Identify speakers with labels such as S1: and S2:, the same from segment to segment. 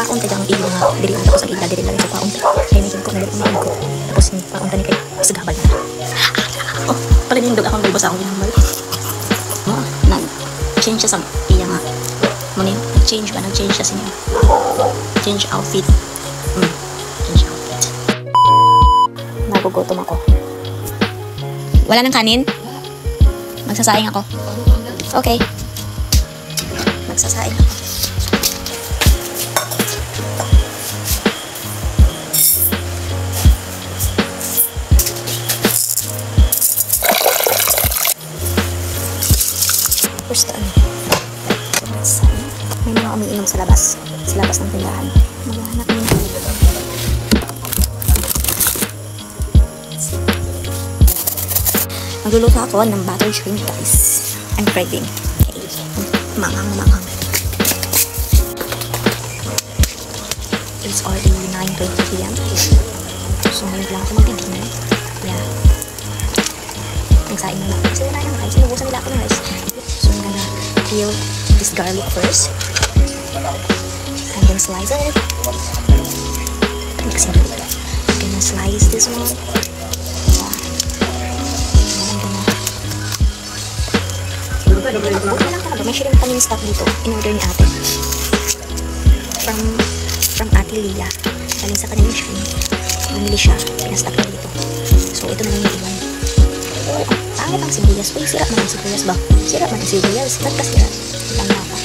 S1: kwaon ta jang iyo nga diri tapos ang ila diri lang sa kwaon ta kay medyo ko na diri ang ko tapos ni kwaon ta ni kay sagabal na oh pala nindog akong may basa akong ginambal mo nag change siya sa iya nga mo ni change siya sa niya change outfit change outfit nagugutom ako wala nang kanin magsasaing ako okay magsasaing ako first may mga umiinom sa labas ng tindahan maghahanap nila magluluto ako ng butter shrimp guys I'm craving okay. manghang it's already 9:20 p.m. so ngayon lang ako mag-dinner yeah nagsain na lang kasi wala nang rice sinubusan nila ako ng rice so I'm gonna peel this garlic first and then slice it I'm gonna slice this one may shrimp kami ni stock dito in-order ni ate from ate Lia galing sa kanilang shrimp bumili siya pinastock na dito so ito na lang yung iwan pangit ang sibuyas uy sira man ang sibuyas ba sira man ang sibuyas ba't ka sira lang na ka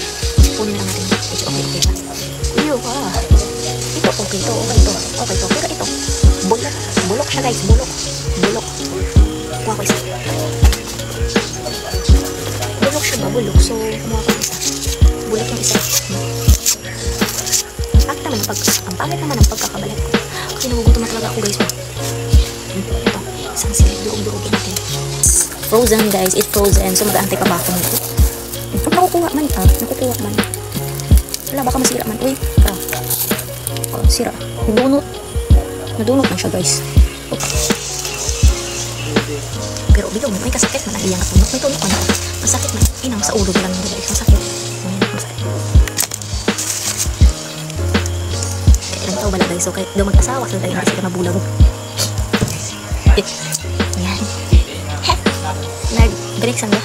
S1: punin lang natin medyo okay ba iyo ka ito okay to pero ito bulok siya guys bulok kuha ko isa bulok siya ba bulok so kumuha ko isa bulok yung isa ang pangit naman ang pagkakabalat ko kasi nagugutom na talaga ako guys ito isang silip durog-durogin natin frozen guys it's frozen so mag-aantay pa ba ako nito nakukuha man wala baka masira man uy sira nadunot man siya guys pero bilog may kasakit man ang iyang tunok may tunok man masakit man inang sa ulo lang nila masakit ilang tao bala guys so kaya daw mag-asawa sila tayo kasi mabulag yan nag-break sang ba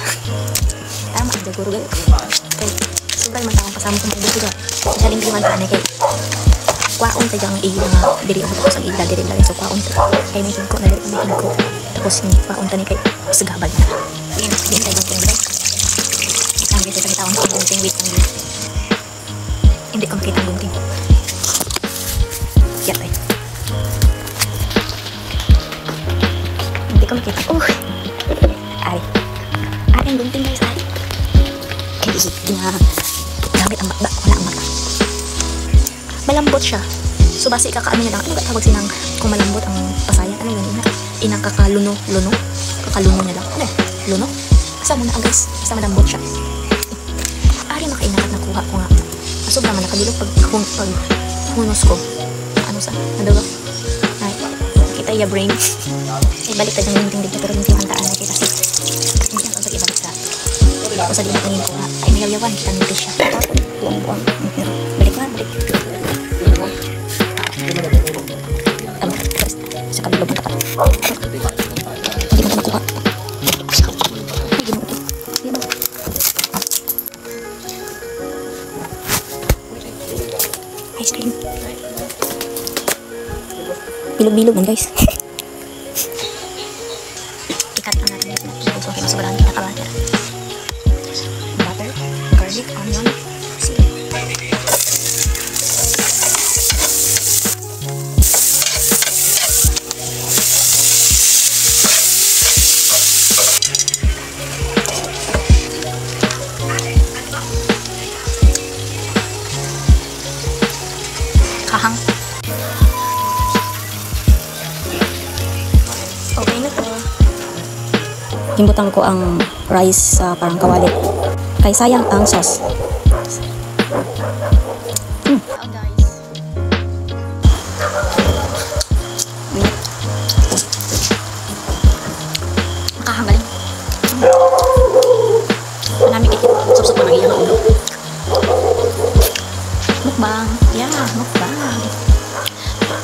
S1: tama ang jaguro guys kaya subay man takong kasama kong mag-break juga saling kliman ka na kay kwaon ta jang iyo nga diri ako tapos ang ila diri lang so kwaon ta kay may hingko na diri may hingko tapos ni kwaon ta ni kay sagabal na yan tayo ba kaya ang dito sa taon sa gunting wait lang hindi ko makita ang gunting yan tayo hindi ko makita ay ang gunting guys ay kaya gamit ang bakba wala ang mata malambot siya so base ikakaano niya lang ano tawag sinang kung malambot ang pasayan ano yun inang kakaluno niya lang ano luno asa mo na guys basta malambot siya ari makainakat nakuha ko nga sobra man nakabilog pag hunos ko ano sa nadawa ay kita iya brain ibalik ta yung gunting dito pero hindi hantaan na kita kasi hindi ang pag ibalik sa o sa dinatangin ko nga ay mayayawan kita nito siya buong balik sa kabilog ng tapat hindi mo makuha ice cream bilog-bilog man guys ikat ang natin so okay masobrahan kita ka butter garlic, onion, sili kahang okay na to gimbutan ko ang rice sa parang kawali kay sayang ang sauce makahanggaling marami ikit sup-sup na nagyang ulo mukbang yan Mukbang.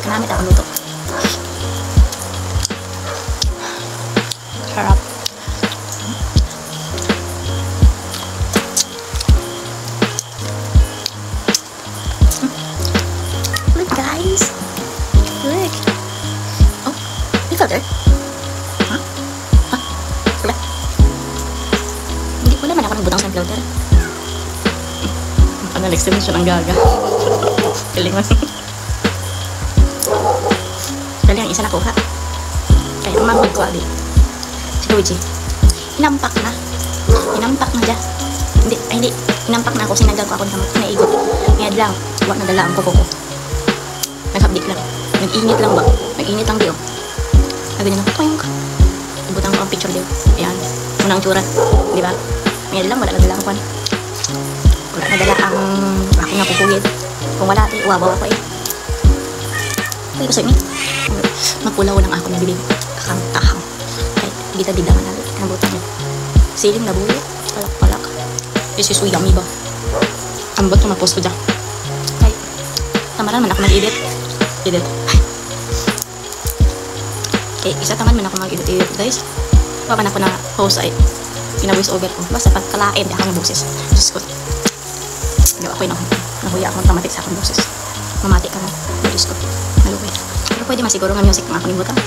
S1: Kanamit ako luto. Sarap. Look guys. Look. Oh, may filter? Huh? Huh? Wala. Hindi, wala man ako ng butang sa filter. Extension ang gaga. Galing mo. Galing ang isa na kuha. Kaya umabot ko abi. Si Luigi. Inampak na. Inampak na dyan. Hindi. Inampak na ako. Sinagal ko ako ng kamot. Naigot. Ngayon lang. Huwag na dala ang kuko ko. Naghabdik lang. Nag-init lang ba? Nag-init lang di oh. Sabi niya na, toyong ka. Ibutang ko ang picture di oh. Ayan. Unang tsura. Di ba? Ngayon lang. Wala na dala ang kwan. Wala nadala ang aking napupugid. Kung wala, uwabaw ako eh. Ay, kasi ni magpulaw lang ako na bibig. Kahang. Kahit bida-bida man nalit. Nabutan niya. Siling na bulo. Palak-palak. This is yummy ba? Ambot na mapost ko dyan. Ay, tamaran man ako mag-edit. Edit. Okay, isa taman man ako mag-edit guys. Papan ako na host ay pina-voice over ko. Basta pagkalain, di ako ng boses. Diyos ko. Hindi ako nahuya akong tamatik sa akong boses. Mamati ka mo. Diyos ko. Naluwi. Pero pwede masiguro nga music mga kuning butang.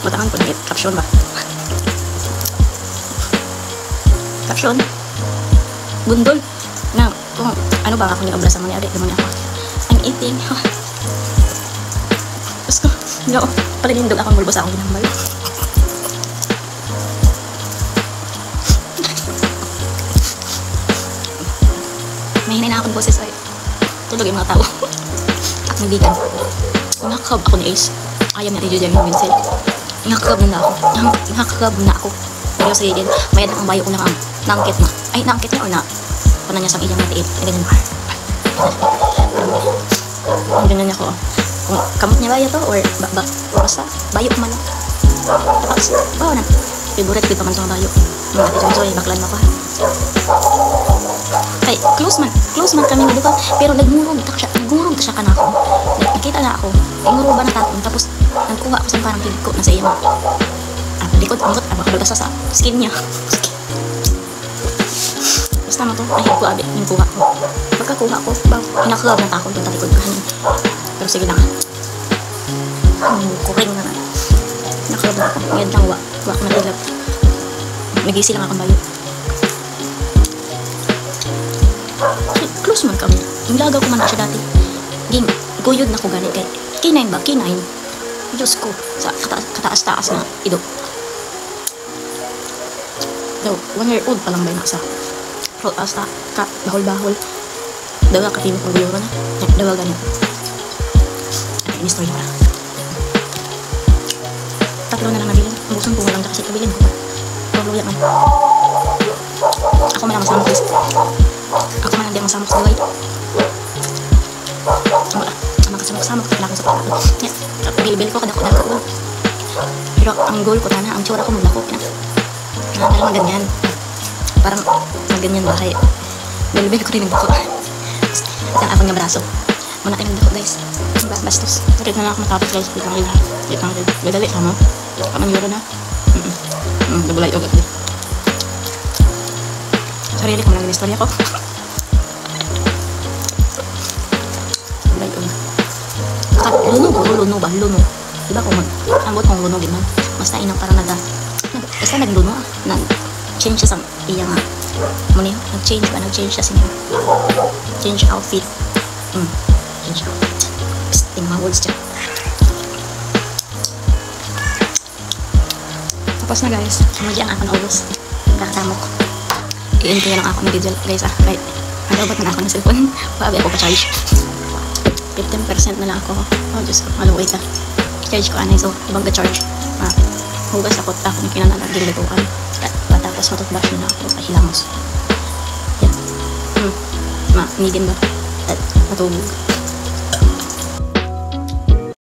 S1: Butangan ko na caption ba? Caption. Bundol. Na kung ano ba ako yung obra sa mga adik naman ako. Ang eating. Diyos ko. No. Palinindog akong bulbo sa akong ginambal. Mahinay na akong boses ay tulog yung mga tao. At nagbigan. Nakakab ako ni Ace. Ayaw niya rin yung Winsel. Nakakab na ako. Nakakab na ako. Pero sa din, mayad ang bayo ko lang ang naangkit na. Ay, naangkit niya o na? Paano niya sang iyang natiit. Ay, ganyan ba? Ang ganyan niya ko. Kung kamot niya bayo to or basta bayo ko man lang. Tapos, bawa na. Favorite ko pa man itong bayo. Mga ati Joy, baklan mo ko ha. Ay, close man kami nga, di ba? Pero nagmurog siya ka na ako. Nakita na ako, inguro ba na tapon, tapos nagkuha ako sa parang piliko na sa iyo. Likod, amot, basta sa skin niya. Basta mo to, nahig ko abi, yung kuha ko. Pagkakuha ko, hinakagab na takon itong talikod kahanin. Pero sige lang. Kuring na na. Hinakagab na ako, ngayon lang wa ko nagilap. Nag-isi lang akong bayo. Close man kami. Inilagaw ko man na siya dati. Guyod na ko gani kay K9 ba? K9. Diyos ko. Sa kataas-taas na ido. Daw, 1 year old pa lang ba yung nasa? Pero hasta ka, bahol-bahol. Dawa ka timo kong guyoro na. Dawa ganyan. Ay, ini story na. Tatlo na lang nabilin. Ang gusto ko walang kasi kabilin ko. Pero luya man. Ako man ang masama ko. Ako man ang di ang masama ko sa gaway. Wala. Ang makasama ko kailangan ko sa pagkakot. Bil ko kadako-dako. Pero ang goal ko tana, ang tsura ko maglako. Parang maganyan. Parang maganyan bahay. Bil ko rin nagdako. At ang abang nga braso. Muna tayo nagdako guys. Bastos. Bakit na lang ako matapos guys. Wait lang. Gadali ka mo. Kamang yuro na. Nabulay o gagawin. Sarili ko lang istorya ko. Luno ba? Luno. Diba kung mag-ambot kong luno gano'n? Basta inang parang basta nagluno. Nag-change siya sa iya nga. Muna yun? Nag-change siya sa inyo. Change outfit. Change outfit. Psst, ting mga words dyan. Tapos na guys. Madyan ako na ubos. Kakatamok. I-enjoy lang ako ng video guys Right. Nagabat na ako ng cellphone. Pabi ako pa-charge. 15% na lang ako. Oh, Diyos ko. Maluway ka. Charge ko anay. So, ibang ka-charge. Hugas ako. Ako yung kinanalagin liguan. Tapos matutbrush na ako. Pahilamos. Yan. Nidin ba? At matulog.